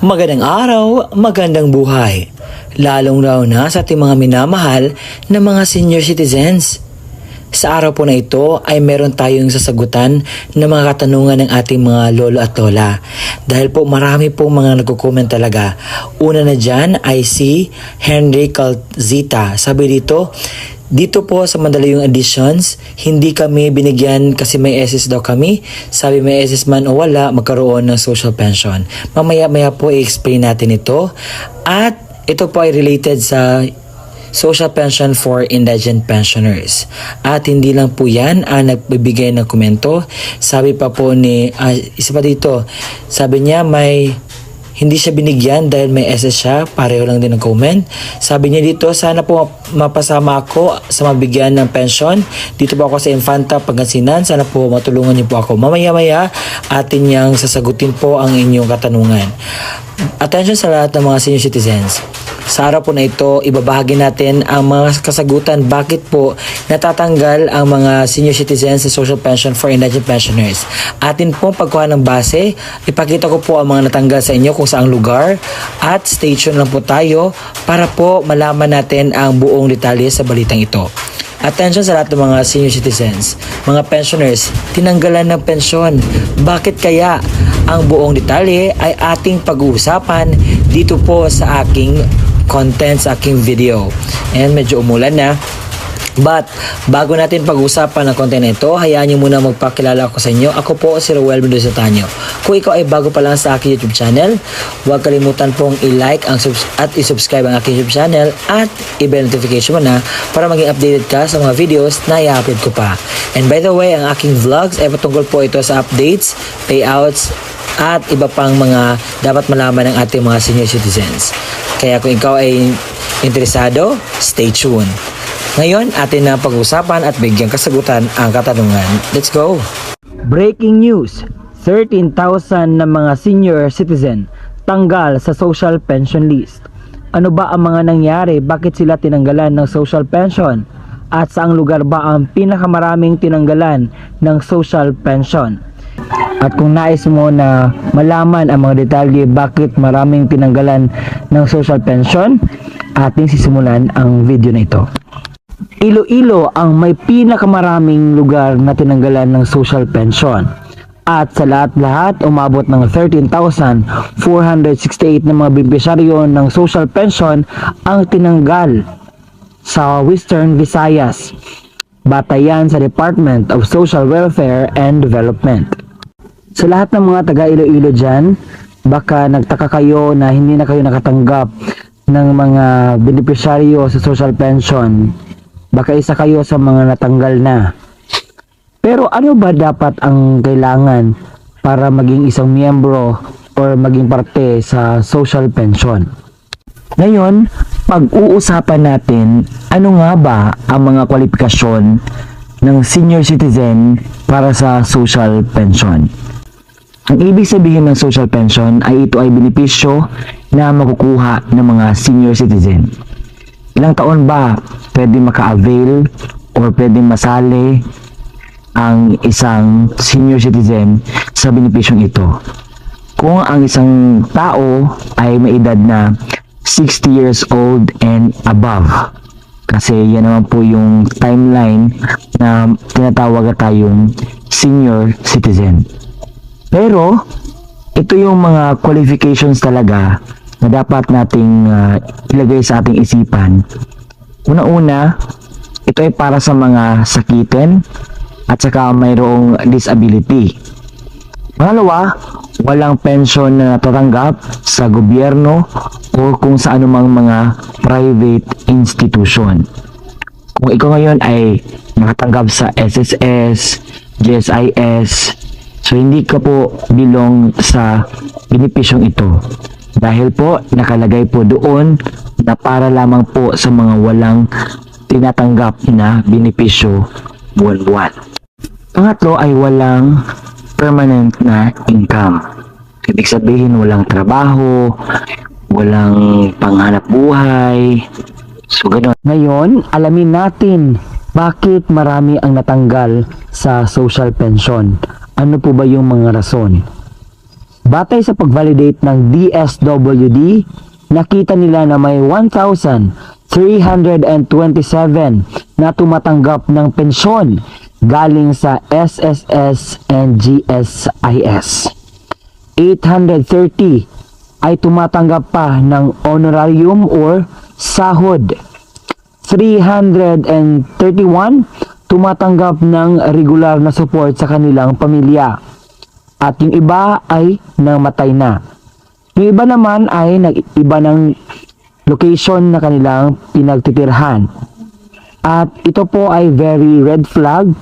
Magandang araw, magandang buhay. Lalong raw na sa ating mga minamahal na mga senior citizens. Sa araw po na ito ay meron tayong sasagutan ng mga katanungan ng ating mga lolo at lola. Dahil po marami pong mga nagko-comment talaga. Una na dyan ay si Henry Calzita. Sabi dito po sa Mandaluyong Editions, hindi kami binigyan kasi may SS daw kami. Sabi may SS man o wala, magkaroon ng social pension. Mamaya-maya po i-explain natin ito. At ito po ay related sa social pension for indigent pensioners. At hindi lang po yan ang nagbibigay ng komento. Sabi pa po ni, isa pa dito, sabi niya hindi siya binigyan dahil may SS siya. Pareho lang din ang comment. Sabi niya dito, sana po mapasama ako sa mabigyan ng pension. Dito po ako sa Infanta, Pangasinan. Sana po matulungan niyo po ako. Mamaya-maya atin niyang sasagutin po ang inyong katanungan. Attention sa lahat ng mga senior citizens. Sa araw po na ito, ibabahagi natin ang mga kasagutan bakit po natatanggal ang mga senior citizens sa social pension for indigent pensioners. Atin pong pagkuha ng base, ipakita ko po ang mga natanggal sa inyo kung saang lugar at stay tuned lang po tayo para po malaman natin ang buong detalye sa balitang ito. Attention sa lahat ng mga senior citizens, mga pensioners, tinanggalan ng pensyon. Bakit kaya? Ang buong detalye ay ating pag-uusapan dito po sa aking content, sa aking video. And medyo umulan na. But, bago natin pag-usapan ang content na ito, hayaan niyo muna magpakilala ako sa inyo. Ako po si Roel Mendoza Tanyo. Kung ikaw ay bago pa lang sa aking YouTube channel, huwag kalimutan pong i-like at i-subscribe ang aking YouTube channel at i-bell notification mo na para maging updated ka sa mga videos na i-upload ko pa. And by the way, ang aking vlogs ay patungkol po ito sa updates, payouts, at iba pang mga dapat malaman ng ating mga senior citizens. Kaya kung ikaw ay interesado, stay tuned. Ngayon, atin na pag-usapan at bigyan kasagutan ang katanungan. Let's go! Breaking news! 13,000 na mga senior citizen tanggal sa social pension list. Ano ba ang mga nangyari? Bakit sila tinanggalan ng social pension? At saang lugar ba ang pinakamaraming tinanggalan ng social pension? At kung nais mo na malaman ang mga detalye bakit maraming tinanggalan ng social pension, ating sisimulan ang video na ito. Iloilo ang may pinakamaraming lugar na tinanggalan ng social pension. At sa lahat-lahat, umabot ng 13,468 na mga benepisyaryo ng social pension ang tinanggal sa Western Visayas. Batayan sa Department of Social Welfare and Development. Sa lahat ng mga taga Iloilo dyan, baka nagtaka kayo na hindi na kayo nakatanggap ng mga benepisyaryo sa social pension. Baka isa kayo sa mga natanggal na. Pero ano ba dapat ang kailangan para maging isang miyembro or maging parte sa social pension? Ngayon, pag-uusapan natin ano nga ba ang mga kwalifikasyon ng senior citizen para sa social pension. Ang ibig sabihin ng social pension ay ito ay benepisyo na makukuha ng mga senior citizen. Ilang taon ba pwede maka-avail or pwede masali ang isang senior citizen sa benepisyong ito? Kung ang isang tao ay may edad na 60 years old and above. Kasi yan naman po yung timeline na tinatawag tayong senior citizen. Pero, ito yung mga qualifications talaga na dapat nating ilagay sa ating isipan. Una-una, ito ay para sa mga sakitin at saka mayroong disability. Pangalawa, walang pension na natatanggap sa gobyerno o kung sa anumang mga private institution. Kung ikaw ngayon ay nakatanggap sa SSS, GSIS, so hindi ka po belong sa benepisyong ito. Dahil po nakalagay po doon na para lamang po sa mga walang tinatanggap na benepisyo buwan-buwan. Pangatlo ay walang permanent na income. Ibig sabihin walang trabaho, walang panghanap buhay. So ganoon. Ngayon, alamin natin bakit marami ang natanggal sa social pension. Ano po ba yung mga rason? Batay sa pag-validate ng DSWD, nakita nila na may 1,327 na tumatanggap ng pensyon galing sa SSS and GSIS. 830 ay tumatanggap pa ng honorarium or sahod. 331 tumatanggap ng regular na support sa kanilang pamilya. At yung iba ay namatay na. Yung iba naman ay nag-iba ng location na kanilang pinagtitirhan. At ito po ay very red flag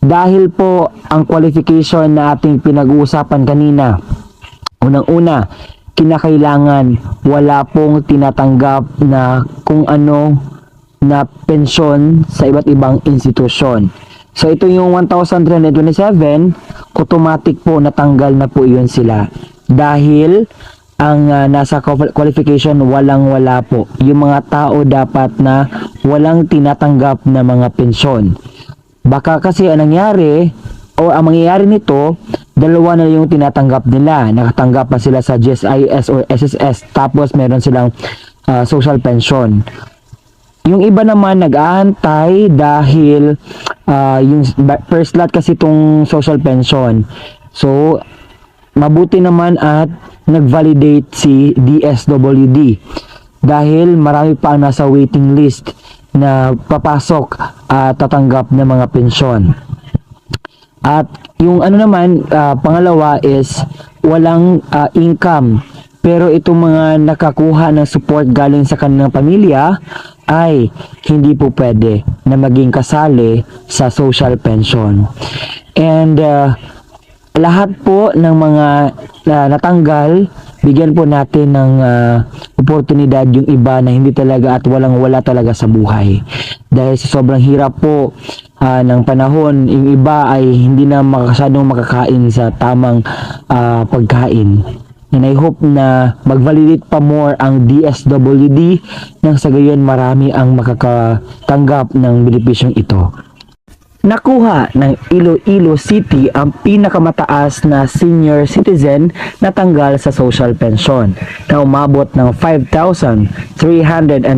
dahil po ang qualification na ating pinag-uusapan kanina. Unang-una, kinakailangan wala pong tinatanggap na kung ano na pensyon sa iba't ibang institusyon. So ito yung 1,327, automatic po natanggal na po yun sila. Dahil ang nasa qualification walang-wala po. Yung mga tao dapat na walang tinatanggap na mga pensyon. Baka kasi ang nangyari o ang mangyayari nito, dalawa na yung tinatanggap nila. Nakatanggap pa sila sa GSIS or SSS, tapos meron silang social pension. Yung iba naman nag-aantay dahil yung first lot kasi itong social pension. So, mabuti naman at nag-validate si DSWD dahil marami pa ang nasa waiting list na papasok at tatanggap ng mga pensyon. At yung ano naman, pangalawa is walang income. Pero itong mga nakakuha ng support galing sa kanilang pamilya ay hindi po pwede na maging kasali sa social pension. And lahat po ng mga natanggal, bigyan po natin ng oportunidad yung iba na hindi talaga at walang-wala talaga sa buhay. Dahil sa sobrang hirap po ng panahon, yung iba ay hindi na makasadong makakain sa tamang pagkain. And I hope na mag-validate pa more ang DSWD nang sa gayon marami ang makakatanggap ng benepisyong ito. Nakuha ng Iloilo City ang pinakamataas na senior citizen na tanggal sa social pension na umabot ng 5,324.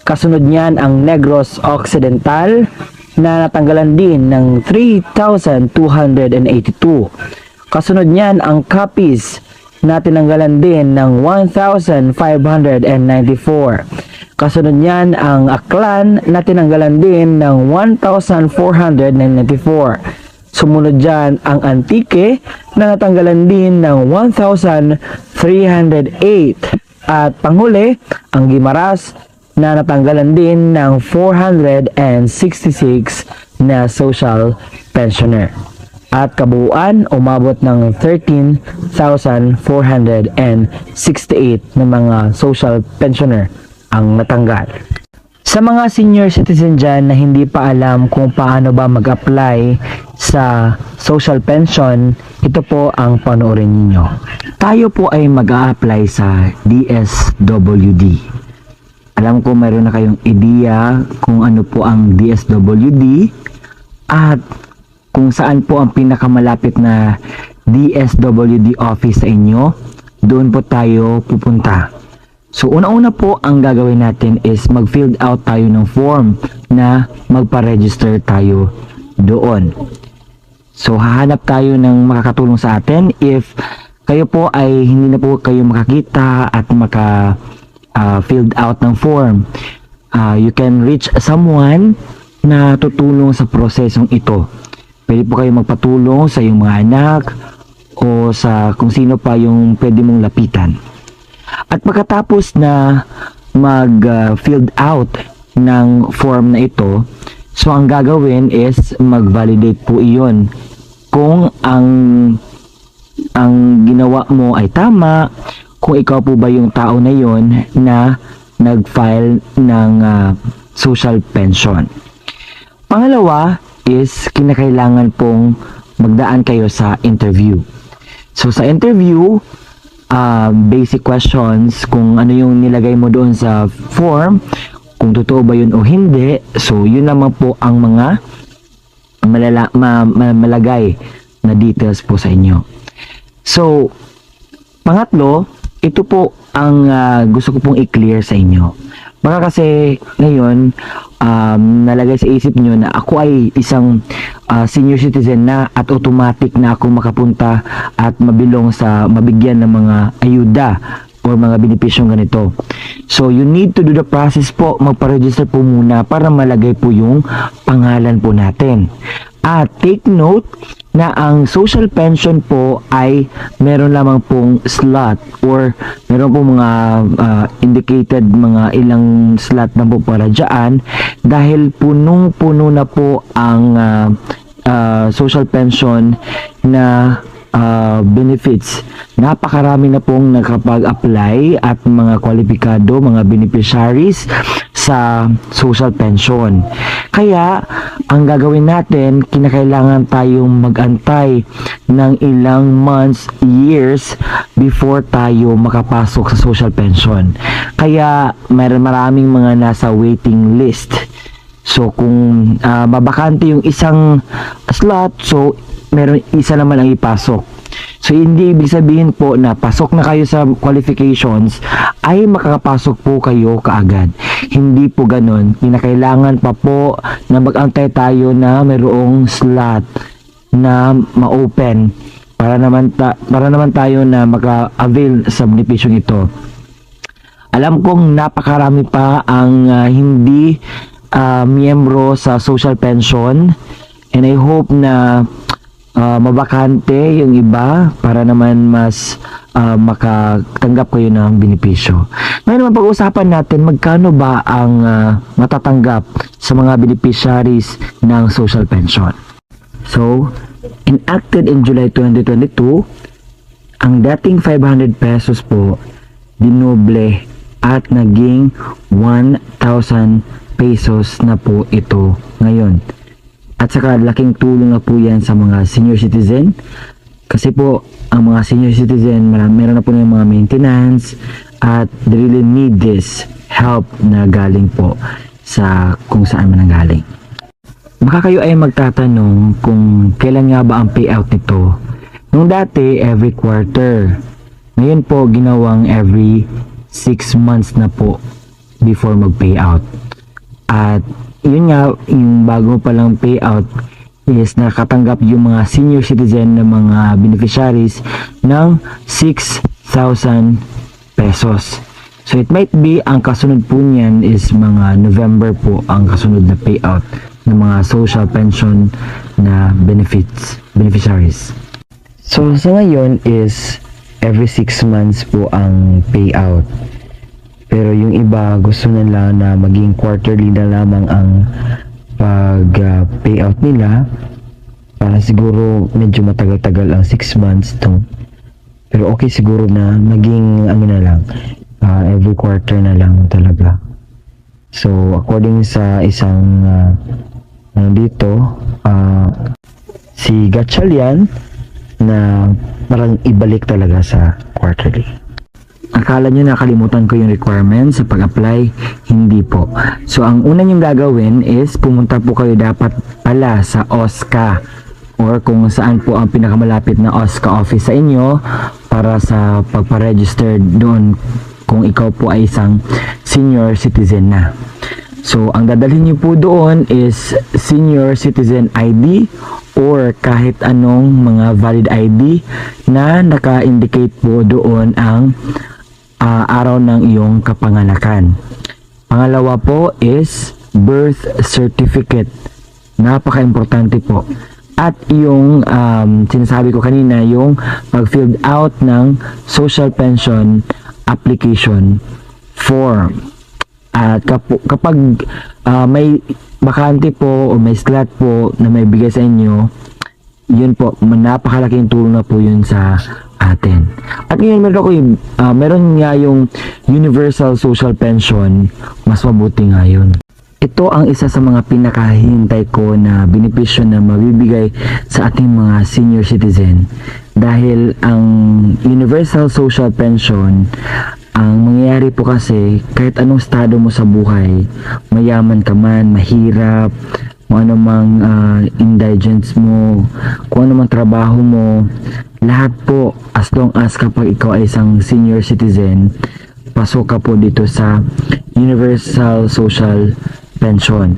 Kasunod niyan ang Negros Occidental na natanggalan din ng 3,282. Kasunod niyan ang Capiz na tinanggalan din ng 1,594. Kasunod niyan ang Aklan na tinanggalan din ng 1,494. Sumunod dyan ang Antique na natanggalan din ng 1,308. At panghuli, ang Guimaras na natanggalan din ng 466 na social pensioner. At kabuuan, umabot ng 13,468 na mga social pensioner ang natanggal. Sa mga senior citizen dyan na hindi pa alam kung paano ba mag-apply sa social pension, ito po ang panoorin ninyo. Tayo po ay mag-a-apply sa DSWD. Alam ko mayroon na kayong ideya kung ano po ang DSWD at kung saan po ang pinakamalapit na DSWD office sa inyo, doon po tayo pupunta. So, una-una po ang gagawin natin is mag-fill out tayo ng form na magpa-register tayo doon. So, hahanap tayo ng makakatulong sa atin if kayo po ay hindi na po kayo makakita at filled out ng form. You can reach someone na tutulong sa prosesong ito. Pwede po kayo magpatulong sa iyong mga anak o sa kung sino pa yung pwede mong lapitan. At pagkatapos na mag-filled out ng form na ito, so ang gagawin is mag-validate po iyon. Kung ang ginawa mo ay tama, kung ikaw po ba yung tao na yon na nag-file ng social pension. Pangalawa is kinakailangan pong magdaan kayo sa interview. So sa interview, basic questions, kung ano yung nilagay mo doon sa form, kung totoo ba yun o hindi. So yun naman po ang mga malagay na details po sa inyo. So, pangatlo, ito po ang gusto ko pong i-clear sa inyo. Baka kasi ngayon, nalagay sa isip nyo na ako ay isang senior citizen na at automatic na ako makapunta at mabilong sa mabigyan ng mga ayuda or mga benepisyong ganito. So, you need to do the process po. Magpa-register po muna para malagay po yung pangalan po natin. At take note na ang social pension po ay meron lamang pong slot or meron pong mga indicated mga ilang slot na po para dyan dahil punong-puno na po ang social pension na benefits. Napakarami na pong nakapag-apply at mga kwalipikado, mga beneficiaries sa social pension. Kaya, ang gagawin natin, kinakailangan tayong mag-antay ng ilang months, years before tayo makapasok sa social pension. Kaya, maraming mga nasa waiting list. So, kung mabakante yung isang slot, so, meron isa naman ang ipasok. So, hindi ibig sabihin po na pasok na kayo sa qualifications ay makakapasok po kayo kaagad. Hindi po ganun. Kinakailangan pa po na mag-antay tayo na mayroong slot na ma-open para naman tayo na maka-avail sa benepisyong ito. Alam kong napakarami pa ang hindi miyembro sa social pension and I hope na mabakante yung iba para naman mas makatanggap kayo ng benepisyo. Ngayon naman pag-uusapan natin magkano ba ang matatanggap sa mga beneficiaries ng social pension. So, enacted in July 2022, ang dating 500 pesos po dinoble at naging 1,000 pesos na po ito ngayon. At saka laking tulong na po yan sa mga senior citizen. Kasi po, ang mga senior citizen, meron na po yung mga maintenance at they really need this help na galing po sa kung saan man ang galing. Baka kayo ay magtatanong kung kailan nga ba ang payout nito. Nung dati, every quarter. Ngayon po, ginawang every 6 months na po before mag-payout. At yun nga, yung bago palang payout is nakatanggap yung mga senior citizen na mga beneficiaries ng 6,000 pesos. So it might be, ang kasunod po niyan is mga November po ang kasunod na payout ng mga social pension na beneficiaries. So sa ngayon is every 6 months po ang payout. Pero yung iba gusto nila na maging quarterly na lamang ang pag-payout nila para siguro medyo matagal-tagal ang 6 months to. Pero okay siguro na maging ano na lang, every quarter na lang talaga. So according sa isang dito, si Gatchalian na parang ibalik talaga sa quarterly. Akala nyo nakalimutan ko yung requirements sa pag-apply? Hindi po. So, ang una nyong gagawin is pumunta po kayo dapat pala sa OSCA or kung saan po ang pinakamalapit na OSCA office sa inyo para sa pagpa-register doon kung ikaw po ay isang senior citizen na. So, ang dadalhin nyo po doon is senior citizen ID or kahit anong mga valid ID na naka-indicate po doon ang araw ng iyong kapanganakan. Pangalawa po is birth certificate. Napaka-importante po. At yung sinasabi ko kanina, yung pag-filled out ng social pension application form. At kapag may bakante po o may slot po na may bigay sa inyo, yun po, napakalaking tulong na po yun sa atin. At ngayon meron nga yung universal social pension, mas mabuti nga yun. Ito ang isa sa mga pinakahintay ko na benepisyo na mabibigay sa ating mga senior citizen. Dahil ang universal social pension, ang mangyayari po kasi kahit anong estado mo sa buhay, mayaman ka man, mahirap, kung ano mang indigents mo, kung ano mang trabaho mo, lahat po, as long as kapag ikaw ay isang senior citizen, pasok ka po dito sa Universal Social Pension.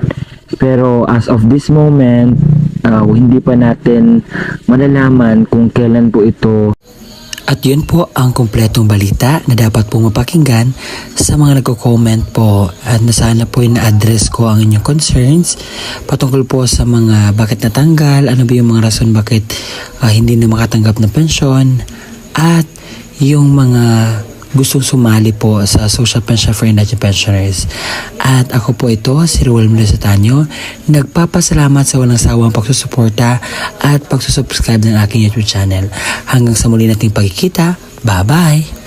Pero as of this moment, hindi pa natin malalaman kung kailan po ito. At yun po ang kumpletong balita na dapat pong mapakinggan sa mga nagko-comment po, at na sana po na-address ko ang inyong concerns patungkol po sa mga bakit natanggal, ano ba yung mga rason bakit hindi na makatanggap ng pensyon, at yung mga gustong sumali po sa Social Pension for Indigent Pensioners. At ako po ito, si Ruel Melisotano, nagpapasalamat sa walang sawang pagsusuporta at pagsusubscribe ng aking YouTube channel. Hanggang sa muli nating pagkikita, bye-bye!